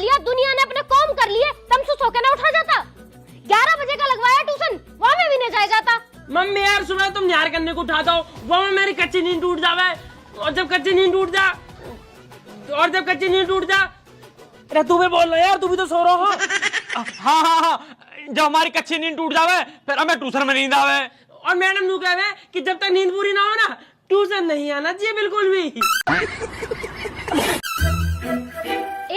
लिया, दुनिया ने अपने काम कर लिए, तुम सो के ना उठा जाता। 11 बजे का लगवाया ट्यूशन, वहाँ में भी नहीं जाया जाता। मम्मी यार सुबह तुम निहार करने को उठा दो, वो में मेरी कच्ची नींद टूट जावे, और जब कच्ची नींद टूट जा अरे तू भी बोल रहा यार, तू भी तो सो रहा हो। हाँ, जब हमारी कच्ची नींद टूट जावे फिर हमें ट्यूशन में नींद आवे। और मैडम नू कहे कि जब तक नींद पूरी ना हो ना ट्यूशन नहीं आना चाहिए बिल्कुल भी।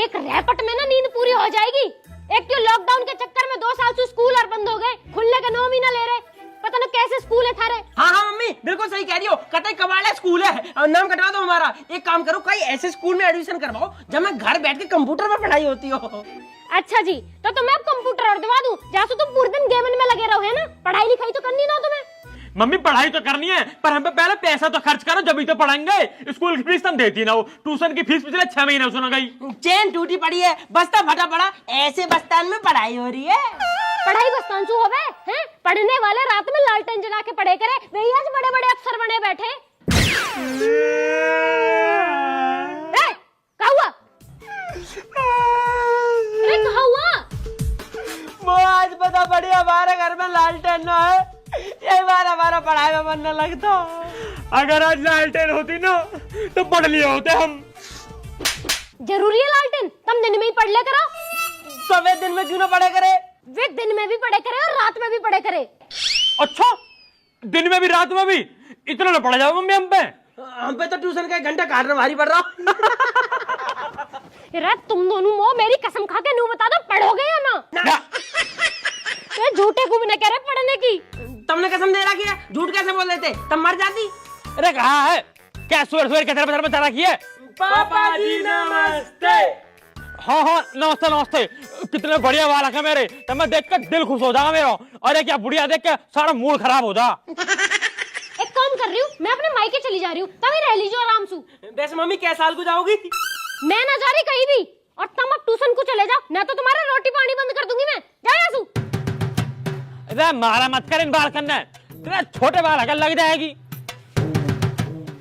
एक रैपट में ना नींद पूरी हो जाएगी। एक तो लॉकडाउन के चक्कर में 2 साल से स्कूल और बंद हो गए, खुलने के 9 महीना ले रहे, पता ना कैसे स्कूल है थारे। हाँ मम्मी बिल्कुल सही कह रही हो, कतई कबाड़ा स्कूल है, और नाम कटवा दो हमारा। एक काम करो, कई ऐसे स्कूल में एडमिशन करवाओ जब मैं घर बैठ के कंप्यूटर पे पढ़ाई होती हो। अच्छा जी, तो मैं अब कंप्यूटर और दिवा दूं, जहाँ से तुम पूरे दिन गेम में लगे रहो, है ना? पढ़ाई लिखाई तो करनी ना तुम्हें। मम्मी पढ़ाई तो करनी है, पर हम पे पहले पैसा तो खर्च करो जब तो पढ़ाएंगे। स्कूल की फीस तुम देती ना हो, ट्यूशन की फीस पिछले 6 महीने सुना गई। चेन टूटी पड़ी है, बस्ता फटा पड़ा, ऐसे बस्तान में पढ़ाई हो रही है। पढ़ाई बस्तान हो गए हैं? पढ़ने वाले रात में लालटेन जला के पढ़े करे, वही आज बड़े बड़े अफसर बने बैठे। क्या हुआ? अरे क्या हुआ? वो आज पता पड़ी हमारे घर में लालटेन ना है, ये बार हमारा पढ़ाई में मन न लगता। अगर आज लालटेन होती ना तो पढ़ लिए होते हम। जरूरी है लालटेन? तुम दिन में ही पढ़ ले करो। सवेरे दिन में क्यों ना पढ़े करे? वे दिन में भी पढ़े करे और रात में भी पढ़े करे। अच्छा, दिन में भी रात में भी? इतना ना पढ़ा जाओ मम्मी हम पे तो ट्यूशन का 1 घंटा काटना भारी पड़ रहा। तुम दोनों मेरी कसम खा के नू बता दो, पढ़ोगे या ना? झूठे को भी न कह रहे पढ़ने की। तुमने कसम दे रखी है, झूठ कैसे बोल देते? तुम मर जाती। अरे कहा है क्या सुअर के तरफ बता रखी है? पापा जी नमस्ते। हाँ नमस्ते। कितने बढ़िया बालक है मेरे, तब मैं देख कर दिल खुश हो जाएगा मेरा। अरे क्या बुढ़िया देख के सारा मूड खराब हो जा। एक काम कर रही हूँ, मैं अपने मायके चली जा रही हूँ, तभी रह लीजिए आराम से। वैसे मम्मी क्या साल को जाओगी? मैं ना जा रही कहीं भी, और तुम अब ट्यूशन को चले जाओ, मैं तो तुम्हारा रोटी पानी बंद कर दूंगी। मैं जा। अरे मारा मत कर इन बालकन ने, तेरे छोटे बालक लग जाएगी।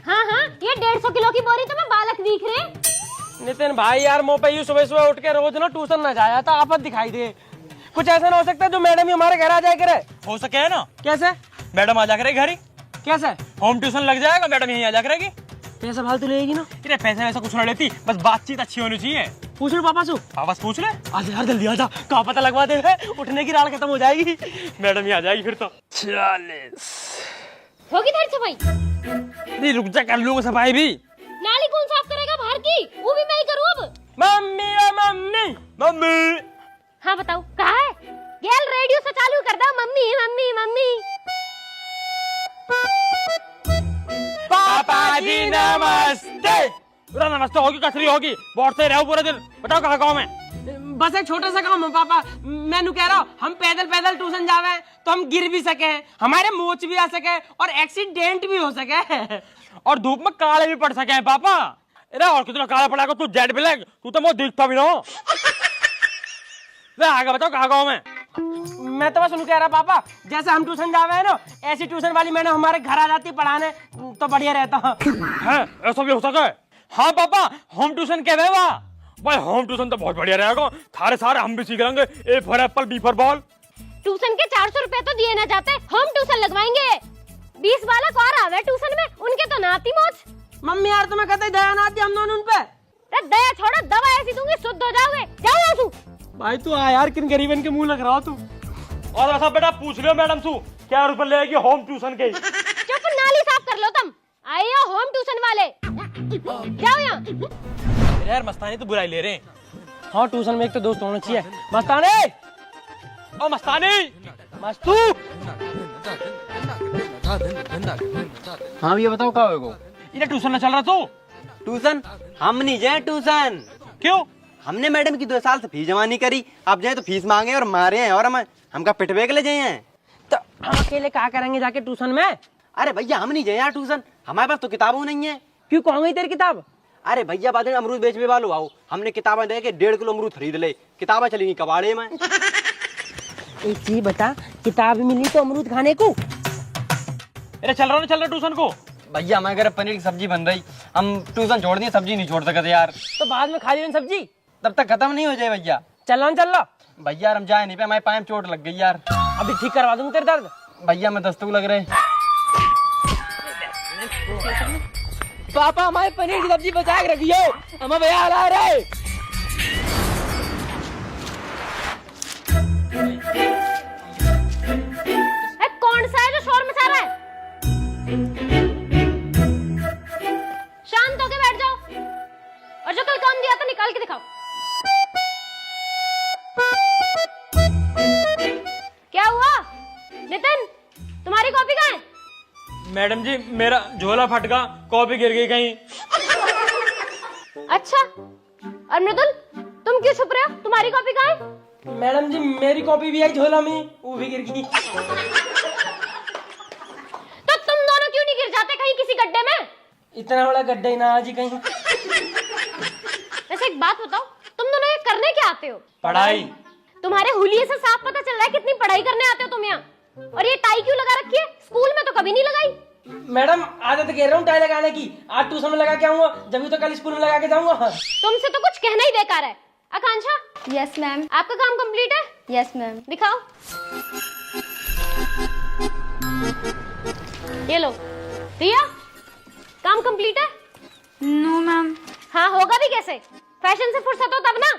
हाँ, ये 150 किलो की बोरी तो मैं बालक दिख रहे। नितिन भाई यार, मुँह पे सुबह उठ के रोज ना ट्यूशन ना जाया था, आफत दिखाई दे। कुछ ऐसा ना हो सकता जो मैडम ही हमारे घर आ जाए करे? हो सके है ना। कैसे? मैडम आ जा करेगी घर ही। कैसे? होम ट्यूशन लग जाएगा, मैडम यहीं आ जा करेगी। पैसा फालतू लेगी ना? अरे पैसे वैसा कुछ ना लेती, बस बातचीत अच्छी होनी चाहिए। पूछ लो पापा से। हाँ बस पूछ ले। आज यार जल्दी आ जा, कहाँ पता लगवा दे, उठने की राल खत्म हो जाएगी। मैडम ही आ जाएगी फिर तो। 40 होगी थारी सफाई? नहीं रुक जा, कर लूंगा सफाई भी। नाली कौन साफ करेगा बाहर की? वो भी मैं ही करूँ अब। मम्मी। हाँ बताओ, कहाँ है? गेल रेडियो से चालू कर दो, मम्मी। पापा जी नमस्ते। पूरा नमस्ते होगी, कसरी होगी, बहुत से रहो पूरे दिन। बताओ कहाँ गाँव में? बस एक छोटा सा काम है पापा, मैं कह रहा हूँ हम पैदल ट्यूशन जावे तो हम गिर भी सके, हमारे मोच भी आ सके और एक्सीडेंट भी हो सके, और धूप में काले भी पड़ सके हैं पापा। अरे और कितना काला पड़ा तू, जेड ब्लैक, तू तो मुझे दिखता भी ना। आगे बताओ कहाँ गाँव में? मैं तो बस कह रहा पापा, जैसे हम ट्यूशन जावे है ना, ऐसी ट्यूशन वाली मैंने हमारे घर आ जाती पढ़ाने तो बढ़िया रहता है। ऐसा भी हो सके? हाँ पापा, होम ट्यूशन कह रहे वाह भाई, होम ट्यूशन तो बहुत बढ़िया रहेगा, थारे सारे हम भी सीख लेंगे। A for apple, B for ball. Tuition के 400 रुपए तो दिए ना जाते, होम ट्यूशन लगवाएंगे। 20 बालक और आवे ट्यूशन में, उनके तो नाती मोच। मम्मी यार तुम्हें कहते दया ना आती हम दोनों उन पे। दया छोड़ो, दवा ऐसी दूंगी शुद्ध हो जाओगे। जाओ तू भाई, तू आ यार, किन गरीबन के मुंह लग रहा हो तू। और ऐसा बेटा पूछ लियो मैडम से क्या रुपए लेगी होम ट्यूशन के? चुप, नाली साफ कर लो तुम। आए हो होम ट्यूशन वाले, जाओ यहाँ। यार मस्तानी तो बुराई ले रहे हैं। हाँ, ट्यूशन में एक तो दोस्त होना चाहिए। मस्तानी, ओ मस्तानी, मस्तू। हाँ भैया बताओ क्या होगा? इधर ट्यूशन ना चल रहा तू? ट्यूशन हम नहीं जाए ट्यूशन। क्यों? हमने मैडम की 2 साल से फीस जमा नहीं करी, अब जाए तो फीस मांगे और मारे हैं, और हमका पिटवे के ले जाए हैं। तो हम अकेले क्या करेंगे जाके ट्यूशन में? अरे भैया हम नहीं जाए यार ट्यूशन, हमारे पास तो किताबों नहीं है। क्यों, कहाँ गई तेरी किताब? अरे भैया बाद में अमरूद बेचने वालों आओ, हमने किताबें दे के 1.5 किलो अमरूद खरीद ले, किताबें चलेंगी कबाड़े में। एक चीज बता, किताब मिली तो अमरूद खाने को? अरे चल रहा ट्यूशन को? भैया हमारे घर पनीर की सब्जी बन रही, हम ट्यूशन छोड़ दिए, सब्जी नहीं छोड़ सकते यार। तो बाद में खा ली सब्जी। तब तक खत्म नहीं हो जाए भैया। चलो न चलो। भैया यार हम जाए नहीं पे, हमारे पाँव में चोट लग गई यार। अभी ठीक करवा दूंगा तेरे दर्द। भैया मैं दस्तक लग रहे। पापा हमारे पनीर की सब्जी बचा के रखियो, हमें भैया आ रहे। कौन सा है जो शोर मचा रहा है? शांत होके बैठ जाओ और जो कल काम दिया था निकाल के दिखाओ। क्या हुआ नितिन, तुम्हारी कॉपी कहाँ है? मैडम जी मेरा झोला फट गया, कॉपी गिर गई कहीं। अच्छा, और मृदुल तुम क्यों छुप रहे हो? तुम्हारी कॉपी कहाँ है? मैडम जी मेरी कॉपी भी आई झोला में, वो भी गिर गई। तो तुम दोनों क्यों नहीं गिर जाते कहीं किसी गड्ढे में? इतना बड़ा गड्ढा ही ना आज ही कहीं। वैसे एक बात बताओ, तुम दोनों ये करने क्या आते हो? पढ़ाई। तुम्हारे हुलिये से साफ पता चल रहा है कितनी पढ़ाई करने आते हो तुम यहाँ। और ये टाई क्यों लगा रखी है? स्कूल में तो कभी नहीं लगाई। मैडम आदत कह रहा हूँ टाई लगाने की, आज ट्यूशन में लगा के आऊंगा, जब तो कल स्कूल में लगा के जाऊंगा। तुमसे तो कुछ कहना ही बेकार है। Akanksha, yes ma'am. आपका काम कंप्लीट है? Yes ma'am. दिखाओ। ये लो। रिया, काम कंप्लीट है? No ma'am. हाँ होगा भी कैसे, फैशन से फुर्सत हो तब ना।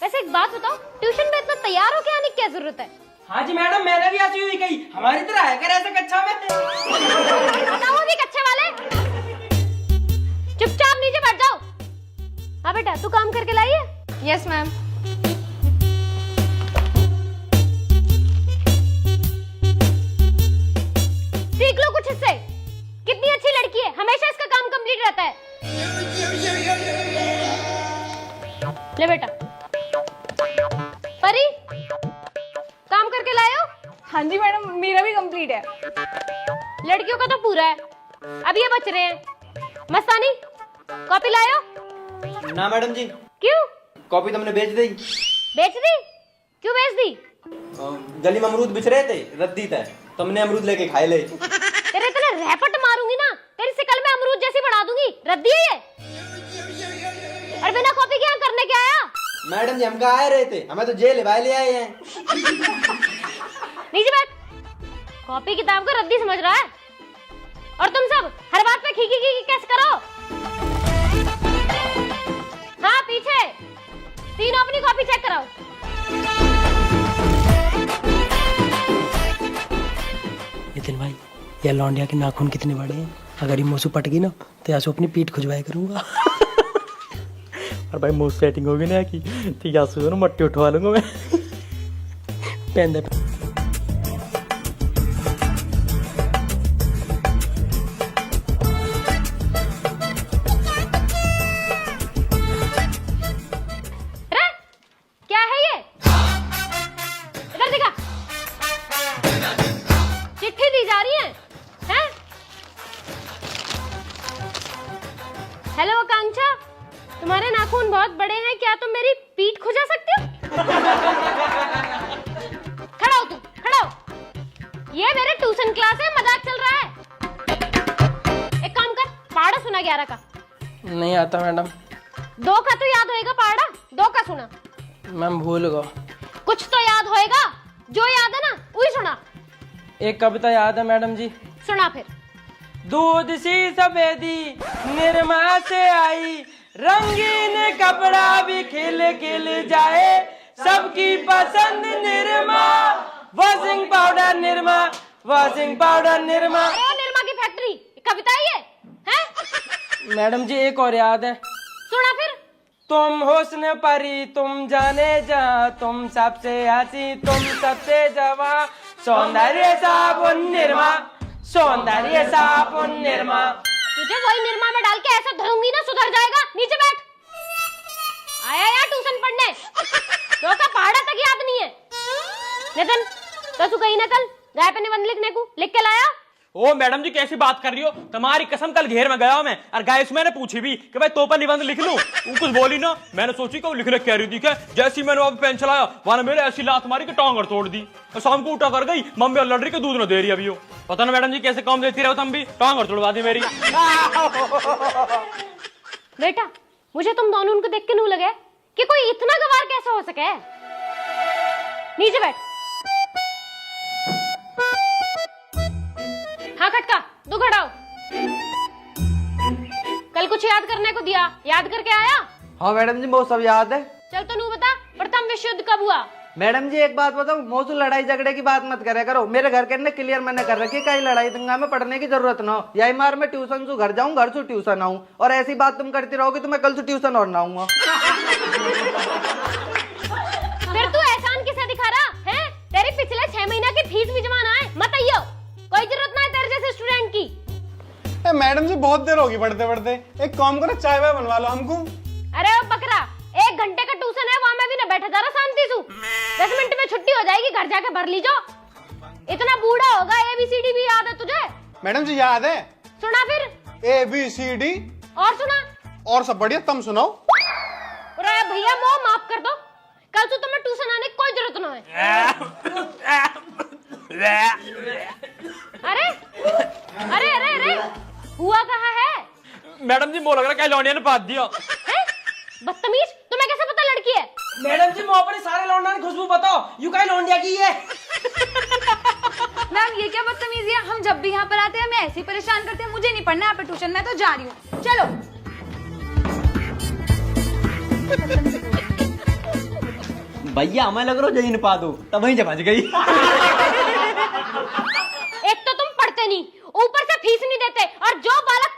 वैसे एक बात बताओ, ट्यूशन में इतना तैयार होके आने की क्या जरूरत है? हाँ जी मैडम, मैंने भी ऐसी हुई कही, हमारी तरह है कर ऐसे कक्षा में। बताओ भी कच्चे वाले। चुपचाप नीचे बैठ जाओ। हाँ बेटा, तू काम करके लाई है? Yes ma'am. सीख लो कुछ इससे। कितनी अच्छी लड़की है, हमेशा इसका काम कंप्लीट रहता है। ले बेटा। परी, काम करके लाए हो? हाँ जी मैडम, मेरा भी कंप्लीट है। लड़कियों का तो पूरा है, अब ये बच रहे हैं। मस्तानी, कॉपी लाए हो? ना मैडम जी। क्यों? कॉपी तुमने बेच दी। बेच दी? क्यों बेच दी? गली में अमरूद बिछ रहे थे, रद्दी था, तुमने अमरूद लेके खाए ले। तेरे इतने रैपट मारूंगी ना, तेरी शिकल में अमरूद जैसी बढ़ा दूंगी। रद्दी है ये। और बिना कॉपी के यहाँ करने क्या आया? मैडम जी हम कहाँ आए रहे थे, हमें तो जेल भाई ले आए हैं। नीचे बैठ। कॉपी किताब को रद्दी समझ रहा है? और तुम सब हर बात पे खीखी खीखी कैसे करो? हाँ पीछे, तीनों अपनी कॉपी चेक कराओ। नितिन भाई, ये लौंडिया के नाखून कितने बड़े हैं, अगर ये मुँह पट गई ना तो यासु अपनी पीठ खुजवाया करूंगा। और भाई मुझ सेटिंग होगी ना कि ठीक है, मट्टी उठवा लूंगा मैं। पहन दे। रे, क्या है ये? इधर दिखा। चिट्ठी दी जा रही है, हैं? हेलो आकांक्षा, तुम्हारे नाखून बहुत बड़े हैं, क्या तुम मेरी पीठ खुजा सकते हो? खड़ा हो तू, खड़ा हो। ये मेरे ट्यूशन क्लास है, मजाक चल रहा है। एक काम कर, पहाड़ा सुना 11 का। नहीं आता मैडम। 2 का तो याद होएगा पहाड़ा, 2 का सुना। मैम भूल गया। कुछ तो याद होएगा, जो याद है ना वही सुना। एक कविता याद है मैडम जी। सुना फिर। दूध सी सफेदी निरमा से आई, रंगीन कपड़ा भी खिल खिल जाए, सबकी पसंद Nirma, washing powder Nirma, washing powder Nirma. अरे वो निरमा की फैक्ट्री, कविता ही है? मैडम जी एक और याद है। सुना फिर। तुम हुस्न परी तुम जाने जहाँ, तुम सबसे हंसी तुम सबसे जवां, सौंदर्य साबुन निरमा, सौंदर्य साबुन निरमा। तुझे वही निरमा में डाल के ऐसा धरूंगी ना, सुधर जाएगा। नीचे बैठ। आया यार ट्यूशन पढ़ने, 2 का पहाड़ा तक याद नहीं है। नितिन, तो तू कहीं ना कल गाय पे निबंध लिखने को लिख के लाया? ओ मैडम जी कैसी बात कर रही हो, तुम्हारी कसम कल घेर में गया हूं मैं, और गाइस मैंने पूछी भी कि भाई तो पर निबंध लिख लूं, वो कुछ बोली ना, मैंने सोची कि वो लिखने कह रही थी क्या, जैसी मैंने वहां पेन चलाया वहां मेरे ऐसी लात मारी कि टांग तोड़ दी, और शाम को उठा कर गई मम्मी और लड़ रही के दूध न दे रही अभी वो। पता ना मैडम जी कैसे काम देती रहो तुम भी, टांग तोड़वा दी मेरी। बेटा, मुझे तुम दोनों उनको देख के नहीं लगे कि कोई इतना गवार कैसे हो सके। नीचे बैठ। हाँ खटका, तू खड़ा हो। कल कुछ याद करने को दिया, याद करके आया? हाँ मैडम जी वो सब याद है। चल तो नू बता, प्रथम विश्व युद्ध कब हुआ? मैडम जी एक बात बताऊं, मौसू लड़ाई झगड़े की बात मत करे करो। मेरे घर के ने क्लियर मैंने कर रखी, कहीं लड़ाई दंगा में पढ़ने की जरूरत ना हो। यही मार में ट्यूशन से घर जाऊं, घर से ट्यूशन आऊं, और ऐसी बात तुम करती रहोगी तो मैं कल से ट्यूशन और ना आऊंगा। फिर तू एहसान किसे दिखा रहा है? तेरी पिछले 6 महीना की फीस भी जमा ना है, मत आइयो। कोई जरूरत ना है तेरे जैसे स्टूडेंट की। मैडम जी बहुत देर होगी पढ़ते पढ़ते, एक काम करो चाय वाय बनवा लो हमको। अरे ओ बकरा, 1 घंटे का ट्यूशन है, वहां में भी ना बैठा जा रहा शांति से। 10 मिनट में छुट्टी हो जाएगी, घर जाके भर लीजो। इतना बूढ़ा होगा, ABCD भी याद है तुझे? मैडम जी याद है। सुना फिर। ABCD। और सुना। और सब बढ़िया, तुम सुनाओ। अरे भैया मोह माफ कर दो, कल से तुम्हें ट्यूशन आने की कोई जरूरत ना है। अरे अरे अरे अरे हुआ कहाँ है? मैडम जी, मोह लग रहा है लौंडिया ने पाद दिया। हैं? बदतमीज, तुम्हें कैसे पता लड़की है? मैडम जी मुंह पर सारे लौंडा की खुशबू बताओ, यू कहीं लौंडिया की है। मैम ये क्या बदतमीजी है? हम जब भी यहाँ पर आते हैं हमें ऐसे ही परेशान करते हैं। मुझे नहीं पढ़ना यहाँ पे ट्यूशन, मैं तो जा रही हूँ। चलो। भैया हमें लग रहा जही पा दो, तब वहीं जमा गई। एक तो तुम पढ़ते नहीं, ऊपर से फीस नहीं देते, और जो बालक